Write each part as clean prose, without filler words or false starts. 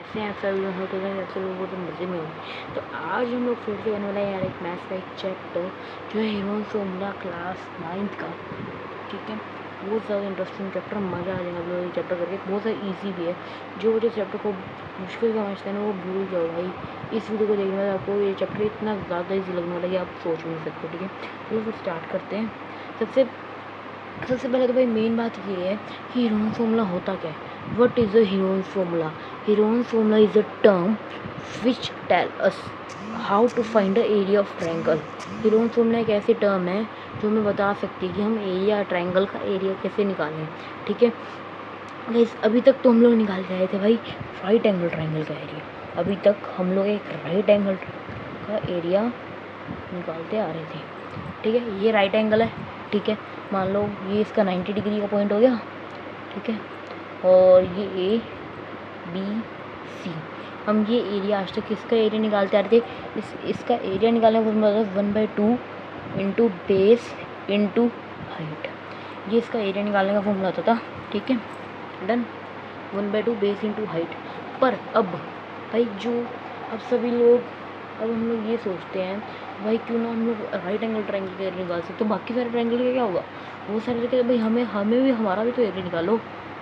कैसे हैं आप सभी लोग? होते हैं आप सभी लोग तो मज़े में हो। तो आज हम लोग फिर से करने वाला है यार एक मैथ्स का एक चैप्टर जो है हीरोन फॉर्मूला क्लास 9th का। ठीक है, बहुत ज़्यादा इंटरेस्टिंग चैप्टर, मज़ा आ जाएगा आप लोग ये चैप्टर करके। बहुत ज़्यादा ईजी भी है, जो बच्चे चैप्टर को मुश्किल समझते हैं ना वो भूल जाओ भाई। इस वीडियो को देखने में आपको ये चैप्टर इतना ज़्यादा ईजी लगने वाला है कि आप सोच भी नहीं सकते। ठीक है, चलो फिर स्टार्ट करते हैं। सबसे सबसे पहले तो भाई मेन बात ये है कि हीरोन फॉर्मूला होता क्या है। What is a Heron formula? Heron formula is a term which tell us how to find the area of triangle. Heron formula एक ऐसी टर्म है जो हमें बता सकती है कि हम एरिया ट्रायंगल का एरिया कैसे निकालें। ठीक है गाइस, अभी तक तो हम लोग निकाल के आए थे भाई राइट एंगल ट्रायंगल का एरिया। अभी तक हम लोग एक राइट एंगल का एरिया निकालते आ रहे थे। ठीक है, ये राइट एंगल है। ठीक है, मान लो ये इसका 90 डिग्री का पॉइंट हो गया। ठीक है, और ये ए बी सी, हम ये एरिया आज तक इसका एरिया निकालते आ रहे थे। इसका एरिया निकालने का मतलब 1/2 इंटू बेस इंटू हाइट, ये इसका एरिया निकालने का फॉर्मूला होता था। ठीक है, डन। 1/2 base into height. पर अब भाई अब सभी लोग अब हम लोग ये सोचते हैं भाई क्यों ना हम लोग राइट एंगल ट्रायंगल का एरिया निकाल सकते, तो बाकी सारे ट्रायंगल का क्या होगा? वो सारे जगह भाई हमें भी हमारा भी तो एरिया निकालो,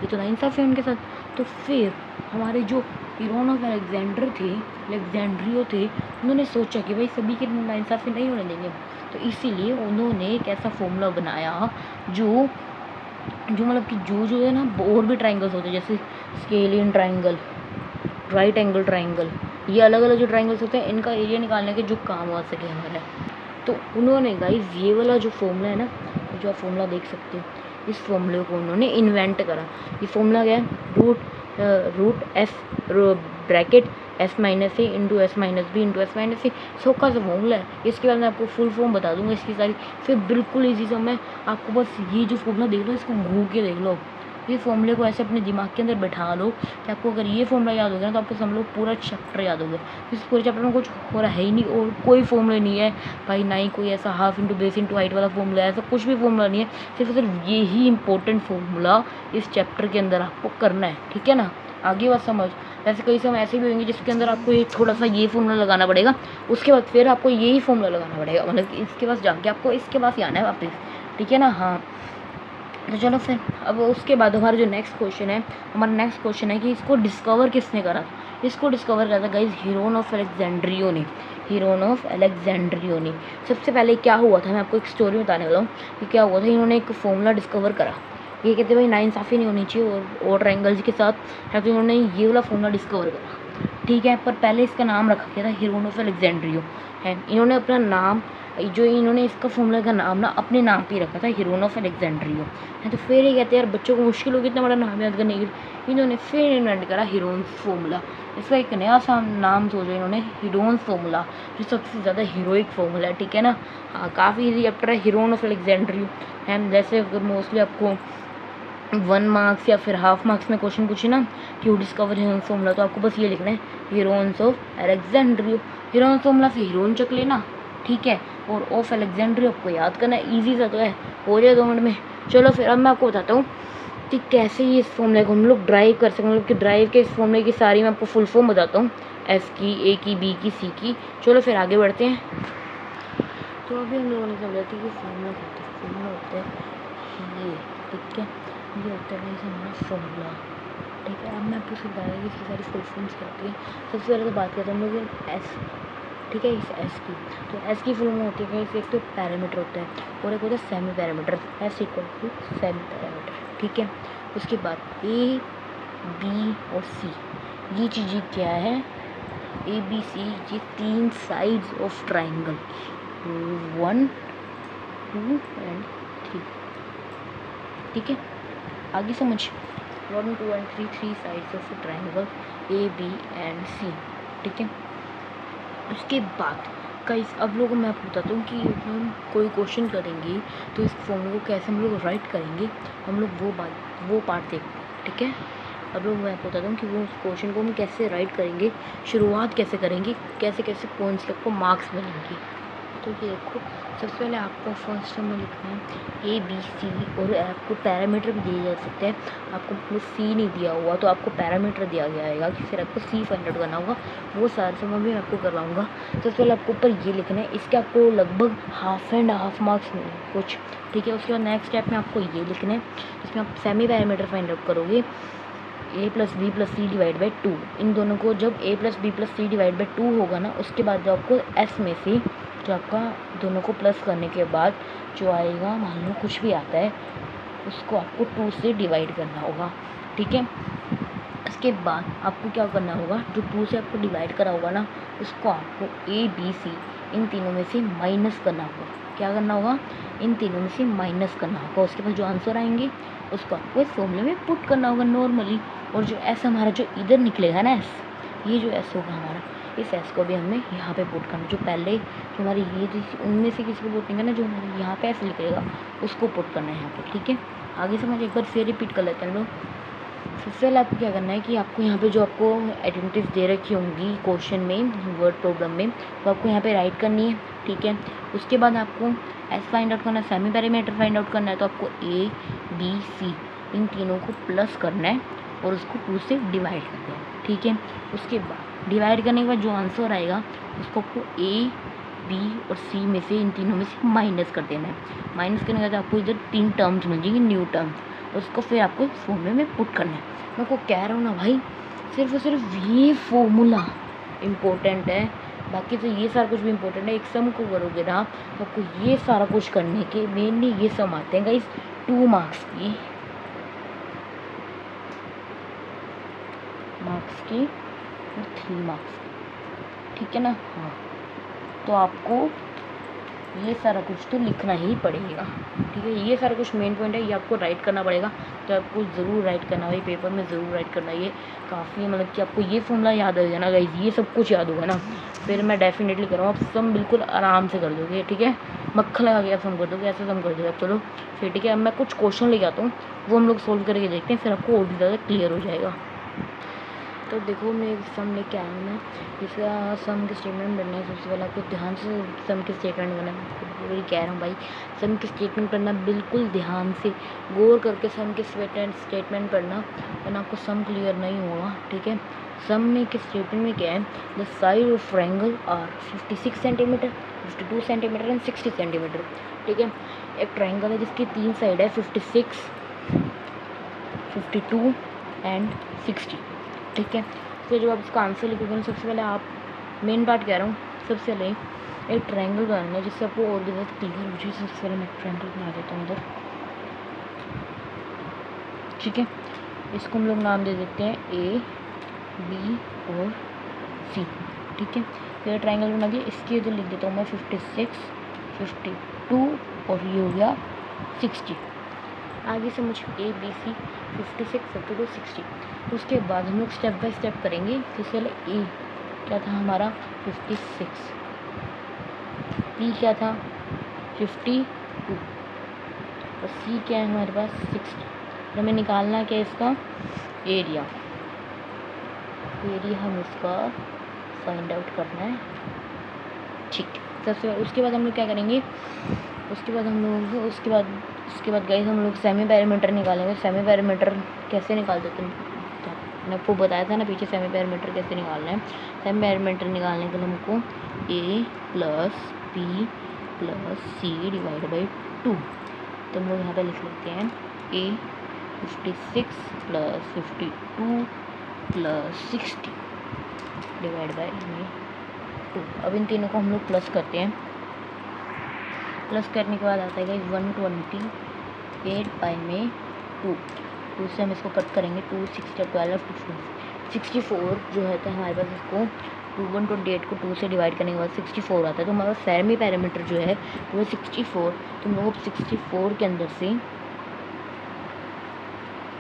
ये तो नाइंसाफ़ी है उनके साथ। तो फिर हमारे जो हीरोन ऑफ अलेक्जेंडर थे, अलेक्जेंड्रियो थे, उन्होंने सोचा कि भाई सभी के नाइंसाफ़ी नहीं होने देंगे। तो इसीलिए उन्होंने एक ऐसा फॉर्मूला बनाया जो मतलब कि जो है ना और भी ट्रायंगल्स होते हैं, जैसे scalene triangle, right angle triangle, ये अलग अलग जो ट्रायंगल्स होते हैं इनका एरिया निकालने के जो काम आ सके हमारा। तो उन्होंने गाइस ये वाला जो फॉर्मूला है ना, जो आप फॉर्मूला देख सकते हो, इस फॉर्मूले को उन्होंने इन्वेंट करा। ये फॉर्मूला क्या है? Root s bracket s minus a into s minus b into s minus c, सौखा सा फॉर्मूला है। इसके बाद मैं आपको फुल फॉर्म बता दूंगा इसकी सारी, फिर बिल्कुल ईजी सा मैं आपको बस ये जो फॉर्मूला देख लो इसको घूम के देख लो। ये फॉर्मूले को ऐसे अपने दिमाग के अंदर बैठा लो कि आपको अगर ये फॉर्मूला याद हो गया ना तो आपको समझ पूरा चैप्टर याद हो गया। इस पूरे चैप्टर में कुछ हो रहा है ही नहीं और कोई फॉर्मूला नहीं है भाई, ना ही कोई ऐसा half into base into height वाला फॉर्मूला है, ऐसा कुछ भी फॉर्मूला नहीं है। सिर्फ ये ही इंपॉर्टेंट फॉर्मूला इस चैप्टर के अंदर आपको करना है। ठीक है ना, आगे बात समझ। वैसे कई समय ऐसे भी होंगे जिसके अंदर आपको ये थोड़ा सा ये फॉर्मूला लगाना पड़ेगा, उसके बाद फिर आपको यही फॉर्मूला लगाना पड़ेगा, मतलब कि इसके पास जाके आपको इसके पास ही आना है वापस। ठीक है ना, हाँ। तो चलो फिर अब उसके बाद हमारा जो नेक्स्ट क्वेश्चन है कि इसको डिस्कवर किसने करा? इसको डिस्कवर करा था गाइज हीरोन ऑफ अलेक्जेंड्रियो ने। सबसे पहले क्या हुआ था, मैं आपको एक स्टोरी बताने वाला हूँ कि क्या हुआ था। इन्होंने एक फॉर्मूला डिस्कवर करा, ये कहते भाई नाइंसाफ़ी नहीं होनी चाहिए और ट्रायंगल्स के साथ है, तो इन्होंने ये वाला फॉर्मूला डिस्कवर करा। ठीक है, पर पहले इसका नाम रखा गया था हीरोन ऑफ अलेक्जेंड्रियो है। इन्होंने अपना नाम इन्होंने इसका फॉर्मूला का नाम ना अपने नाम पे रखा था, हीरोन ऑफ अलेक्जेंड्रियो है। तो फिर ये कहते हैं यार बच्चों को मुश्किल होगी इतना बड़ा नाम याद करने की, इन्होंने फिर इन्वेंट करा हीरोन फॉर्मूला। इसका एक नया सा नाम सोचा इन्होंने, हीरोन फॉर्मूला, जो सबसे ज़्यादा हीरोइक फॉर्मूला है। ठीक है ना, हाँ, काफ़ी ईजी चैप्टर है हीरोन ऑफ अलेक्जेंड्रियो है। जैसे अगर मोस्टली आपको 1 मार्क्स या फिर हाफ मार्क्स में क्वेश्चन पूछे ना कि वो डिस्कवर हीरोन फॉर्मूला, तो आपको बस ये लिखना है हीरोन्स ऑफ अलेक्जेंड्रियो। हीरोन फॉर्मूला से हीरोन चक लेना, ठीक है, और ऑफ अलेक्जेंड्रियो आपको याद करना है। ईजी सा तो है, हो जाए 2 मिनट में। चलो फिर अब मैं आपको बताता हूँ कि कैसे ये इस फॉर्मूले को हम लोग ड्राइव कर सकते हैं, मतलब कि ड्राइव के इस फॉर्मूले की सारी मैं आपको फुल फॉर्म बताता हूँ, एस की, ए की, बी की, सी की। चलो फिर आगे बढ़ते हैं। तो अभी हम लोगों ने समझा था कि फॉर्मूला होता है ये। ठीक है, ये होता है हमारा फॉर्मूला। ठीक है, अब मैं आपको समझाऊंगा कि इसकी सारी फुल फॉर्म्स क्या होती है। सबसे पहले तो बात करते हैं हम लोग एस। ठीक है, इस एस की, तो एस की फुल फॉर्म होती है एक तो पैरामीटर होता है और एक होता है semi parameter. S equal to semi parameter. ठीक है, उसके बाद ए बी और सी, ये चीज़ें क्या है? ए बी सी, ये 3 साइड्स ऑफ ट्राइंगल, 1 2 एंड 3। ठीक है, आगे समझ। 1 2 and 3 sides of triangle A B and C. ठीक है, उसके बाद कई अब लोगों मैं आपको बताता हूँ कि हम कोई क्वेश्चन करेंगे तो इस फॉर्मूले को कैसे हम लोग राइट करेंगे, हम लोग वो पार्ट देखते हैं। ठीक है, अब लोग मैं आपको बताता हूँ कि वो उस क्वेश्चन को हम कैसे राइट करेंगे, शुरुआत कैसे करेंगे, कैसे कैसे पॉइंट्स के आपको मार्क्स मिलेंगे। तो ये देखो, सबसे पहले आपको फर्स्ट में लिखना है ABC, और आपको पैरामीटर भी दिए जा सकते हैं। आपको C नहीं दिया हुआ तो आपको पैरामीटर दिया गया आएगा कि फिर आपको C फाइंड आउट करना होगा। वो सारे सब मैं भी आपको करवाऊँगा। सबसे पहले आपको ऊपर ये लिखना है, इसके आपको लगभग हाफ मार्क्स मिले कुछ, ठीक है। उसके बाद नेक्स्ट स्टेप में आपको ये लिखना है, इसमें आप सेमी पैरामीटर फाइंड आउट करोगे, A+B+C डिवाइड बाई 2। इन दोनों को जब A+B+C डिवाइड बाई 2 होगा ना, उसके बाद जो आपको S में से जो आपका दोनों को प्लस करने के बाद जो आएगा, मान लो कुछ भी आता है, उसको आपको 2 से डिवाइड करना होगा, ठीक है। इसके बाद आपको क्या करना होगा, जो 2 से आपको डिवाइड करा होगा ना, उसको आपको ABC इन तीनों में से माइनस करना होगा। क्या करना होगा, इन तीनों में से माइनस करना होगा। उसके बाद जो आंसर आएंगे उसको आपको इस फॉर्मूले में पुट करना होगा नॉर्मली। और जो एस हमारा जो इधर निकलेगा ना, एस, ये जो एस होगा हमारा, इस एस को भी हमें यहाँ पे पुट करना। जो पहले जो हमारी ये थी, उनमें से किसी को पुट नहीं करना, जो हमारे यहाँ पे एस लिखेगा उसको पुट करना है यहाँ पे, ठीक है। आगे समझ, एक बार फिर रिपीट कर लेते हैं हम लोग। सबसे पहले आपको क्या करना है कि आपको यहाँ पे जो आपको आइडेंटिटीज दे रखी होंगी क्वेश्चन में, वर्ड प्रॉब्लम में, वो आपको यहाँ पे राइट करनी है, ठीक है। उसके बाद आपको एस फाइंड आउट करना है, सेमी पैरामीटर फाइंड आउट करना है, तो आपको ABC इन तीनों को प्लस करना है और उसको 2 से डिवाइड कर देना है, ठीक है। उसके बाद डिवाइड करने के बाद जो आंसर आएगा उसको आपको A, B और C में से, इन तीनों में से माइनस कर देना है। माइनस करने के बाद आपको इधर 3 टर्म्स मिल जाएंगी, न्यू टर्म, उसको फिर आपको फॉर्मूले में पुट करना है। मैं को कह रहा हूँ ना भाई, सिर्फ और सिर्फ ये फॉर्मूला इम्पोर्टेंट है, बाकी तो ये सारा कुछ भी इम्पोर्टेंट है। एक सम को करोगे ना तो आपको ये सारा कुछ करने के मेनली ये सम आते हैं गाइस, 2 मार्क्स की और 3 मार्क्स की, ठीक है ना। हाँ, तो आपको ये सारा कुछ तो लिखना ही पड़ेगा, ठीक है। ये सारा कुछ मेन पॉइंट है, ये आपको राइट करना पड़ेगा, तो आपको ज़रूर राइट करना है, पेपर में ज़रूर राइट करना है। ये काफ़ी मतलब कि आपको ये फॉर्मूला याद हो जाना गाइस, ये सब कुछ याद होगा ना, फिर मैं डेफिनेटली करूँगा, आप सम बिल्कुल आराम से कर दोगे, ठीक है। मक्खन लगा के आप सम कर दोगे, ऐसे सम कर दोगे आप। चलो फिर ठीक है, अब मैं कुछ क्वेश्चन लेके आता हूँ, वो हम लोग सोल्व करके देखते हैं, फिर आपको और भी ज़्यादा क्लियर हो जाएगा। तो देखो, मैं एक सम लेके आया हूँ, मैं इसका सम के स्टेटमेंट बनना है। सबसे पहले आपको ध्यान से सम के स्टेटमेंट बनना है, वही कह रहा हूँ भाई, सम के स्टेटमेंट पढ़ना बिल्कुल ध्यान से गौर करके सम के स्टेटमेंट पढ़ना, वरना आपको सम क्लियर नहीं होगा, ठीक है। सम में के स्टेटमेंट में क्या है, the side of triangle are 56 centimetre, 52 centimetre and 60 centimetre, ठीक है। एक ट्रायंगल है जिसकी 3 साइड है, 56, 52 एंड 60, ठीक है। तो जब आप इसका आंसर लिखोगे ना, सबसे पहले आप, मेन पार्ट कह रहा हूँ, सबसे पहले एक ट्रायंगल बनाना है जिससे आपको और भी ज़्यादा क्लियर हो जाए। सबसे पहले मैं ट्रायंगल बना देता हूँ इधर, ठीक है। इसको हम लोग नाम दे देते हैं A, B और C, ठीक है। फिर ट्रायंगल बना दिया, इसके इधर लिख देता हूँ मैं 56, 52 और ये हो गया 60। आगे से मुझे ABC 56, 52, 60। उसके बाद हम लोग स्टेप बाय स्टेप करेंगे। सबसे पहले A क्या था हमारा 56, B क्या था 52 और C क्या है हमारे पास 60। हमें निकालना क्या है इसका एरिया, हम इसका फाइंड आउट करना है, ठीक। सबसे उसके बाद हम लोग क्या करेंगे, उसके बाद गाइस हम लोग सेमी पैरामीटर निकालेंगे। सेमी पैरामीटर कैसे निकालते थे, मैंने आपको बताया था ना पीछे, सेमी पैरामीटर कैसे निकालना है। सेमी पैरामीटर निकालने के लिए हमको A + B + C divide by 2, तो हम लोग यहाँ पे लिख लेते हैं A 56 + 52 + 60 डिवाइड बाई 2। अब इन तीनों को हम लोग प्लस करते हैं। प्लस करने के बाद आता है 128 पाई में 2 से हम इसको कट करेंगे, 2 6 12 64 जो है, तो हमारे पास इसको 128 को 2 से डिवाइड करने के बाद 64 आता है। तो हमारा सेमी पैरामीटर जो है वो 64। तो हम लोग 64 के अंदर से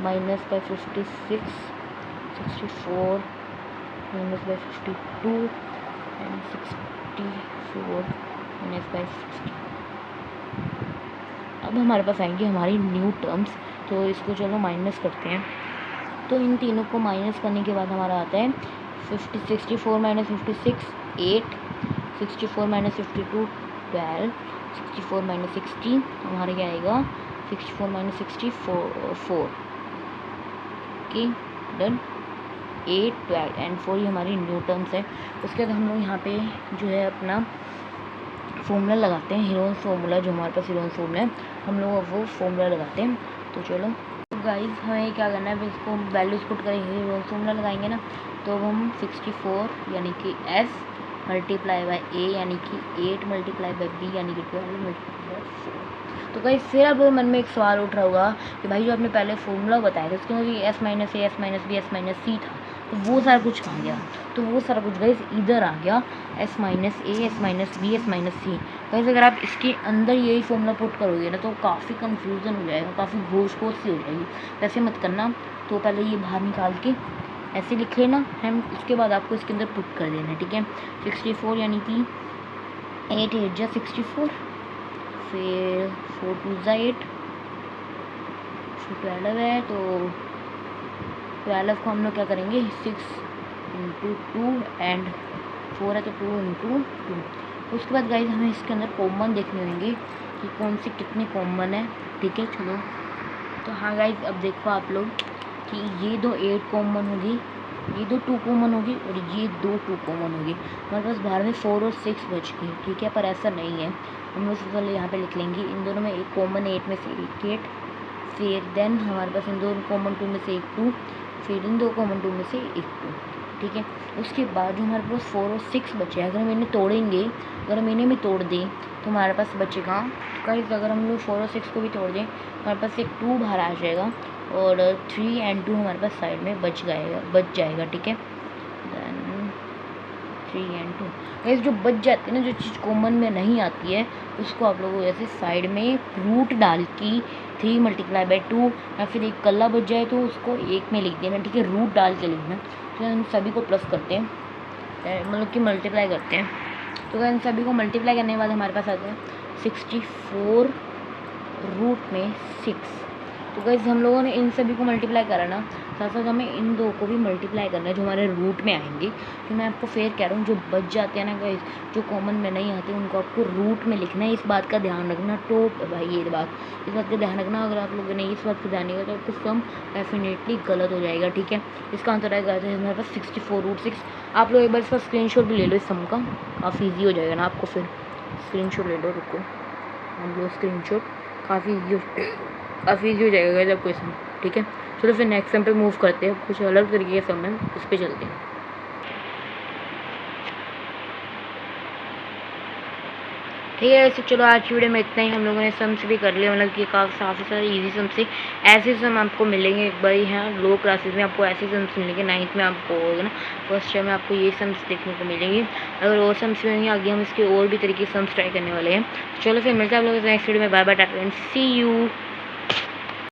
minus by 56, 64 minus by 52 and 64 minus by 60। अब हमारे पास आएंगे हमारी न्यू टर्म्स, तो इसको चलो माइनस करते हैं। तो इन तीनों को माइनस करने के बाद हमारा आता है 64 - 56 8, 64 - 52 12, 64 माइनस 60 हमारा क्या आएगा 64 माइनस 64 ओके डन। 8, 12 एंड 4 ये हमारी न्यूटन्स है। उसके बाद हम लोग यहाँ पे जो है अपना फॉर्मूला लगाते हैं, हीरोन्स फॉर्मूला जो हमारे पास हीरोन्स फॉर्मूला है हम लोग वो फॉर्मूला लगाते हैं। तो चलो गाइस हमें क्या करना है, इसको वैल्यूज पुट करेंगे, हीरोन्स फॉर्मूला लगाएंगे ना, तो हम 64 यानी कि s मल्टीप्लाई बाई a यानी कि 8 मल्टीप्लाई बाई b यानी कि 12 मल्टीप्लाई बाई 4। तो गाइस फिर आपके मन में एक सवाल उठ रहा होगा कि भाई जो आपने पहले फॉर्मूला बताया था उसके अंदर s minus a s minus b s minus c था, तो वो सारा कुछ कहाँ गया। तो वो सारा कुछ गाइस इधर आ गया, s minus a s minus b s minus c। Guys अगर आप इसके अंदर यही फॉर्मूला पुट करोगे ना तो काफ़ी कंफ्यूजन हो जाएगा, काफ़ी घोष घोष सी हो जाएगी। वैसे मत करना, तो पहले ये बाहर निकाल के ऐसे लिख लेना हम, उसके बाद आपको इसके अंदर पुट कर देना है, ठीक है। 64 यानी कि 8 8 जा 64, फिर 4 2 जा 8, फिर 12 है तो 12 को हम लोग क्या करेंगे 6 इंटू 2 एंड 4 है तो 2 इंटू 2। उसके बाद गाइज हमें इसके अंदर कॉमन देखने होंगे कि कौन सी कितनी कॉमन है, ठीक है। चलो तो हाँ गाइज अब देखो आप लोग कि ये दो 8 कॉमन होगी, ये दो 2 कॉमन होगी और ये दो 2 कॉमन होगी। हमारे पास बाहर में 4 और 6 बच गए, ठीक है, पर ऐसा नहीं है। हम लोग सबसे पहले यहाँ पे लिख लेंगे इन दोनों में एक कॉमन 8 में से एक 8, फिर देन हमारे पास इन दो कॉमन 2 में से एक 2, फिर इन दो कॉमन 2 में से एक 2, ठीक है। उसके बाद जो हमारे पास 4 और 6 बचे, अगर हम इन्हें तोड़ेंगे, अगर हम इन्हें भी तोड़ दें तो हमारे पास बचेगा गाइस, अगर हम लोग 4 और 6 को भी तोड़ दें हमारे पास एक 2 बाहर आ जाएगा और 3 एंड 2 हमारे पास साइड में बच जाएगा, ठीक है। देन 3 एंड 2 गाइस जो बच जाती है ना, जो चीज़ कॉमन में नहीं आती है उसको आप लोगों को ऐसे साइड में रूट डाल की 3 मल्टीप्लाई बाई 2 या फिर एक कल्ला बच जाए तो उसको एक में लिख देना, ठीक है, रूट डाल के लिखना। तो हम सभी को प्लस करते हैं, मतलब कि मल्टीप्लाई करते हैं। तो इन सभी को मल्टीप्लाई करने के बाद हमारे पास आता है 64 रूट में 6। तो गाइस हम लोगों ने इन सभी को मल्टीप्लाई करा ना, साथ साथ हमें इन दो को भी मल्टीप्लाई करना है जो हमारे रूट में आएंगे। तो मैं आपको फेर कह रहा हूँ, जो बच जाते हैं ना गाइस, जो कॉमन में नहीं आते उनको आपको रूट में लिखना है। इस बात का ध्यान रखना, तो भाई ये बात इस बात का ध्यान रखना, अगर आप लोगों ने इस बात का ध्यान नहीं रखा तो आपको सम डेफिनेटली गलत हो जाएगा, ठीक है। इसका आंसर आएगा हमारे पास 64 रूट 6। आप लोग एक बार इसका स्क्रीनशॉट भी ले लो इस सम का, काफ़ी ईजी हो जाएगा ना आपको। फिर स्क्रीनशॉट ले लो, रुको हम लोग स्क्रीनशॉट, काफ़ी ईजी हो जाएगा जब क्वेश्चन, ठीक है। चलो फिर नेक्स्ट सम पे मूव करते हैं, कुछ अलग तरीके के सम है उस पर चलते हैं। ठीक है, वैसे चलो आज की वीडियो में इतना ही। हम लोगों ने सम्स भी कर लिया, मतलब कि काफ़ी सारे इजी सम से ऐसे सम आपको मिलेंगे एक बार यहाँ लो क्लासेस में, आपको ऐसे सम्स मिलेंगे। 9th में आपको होगा ना, फर्स्ट ईयर में आपको ये सम्स देखने को मिलेंगे। अगर और सम्स मिलेंगे आगे हम इसके और भी तरीके से सम्स ट्राई करने वाले हैं। चलो फिर मिलते हैं आप लोगों से नेक्स्ट वीडियो में। Bye bye, tata and see you.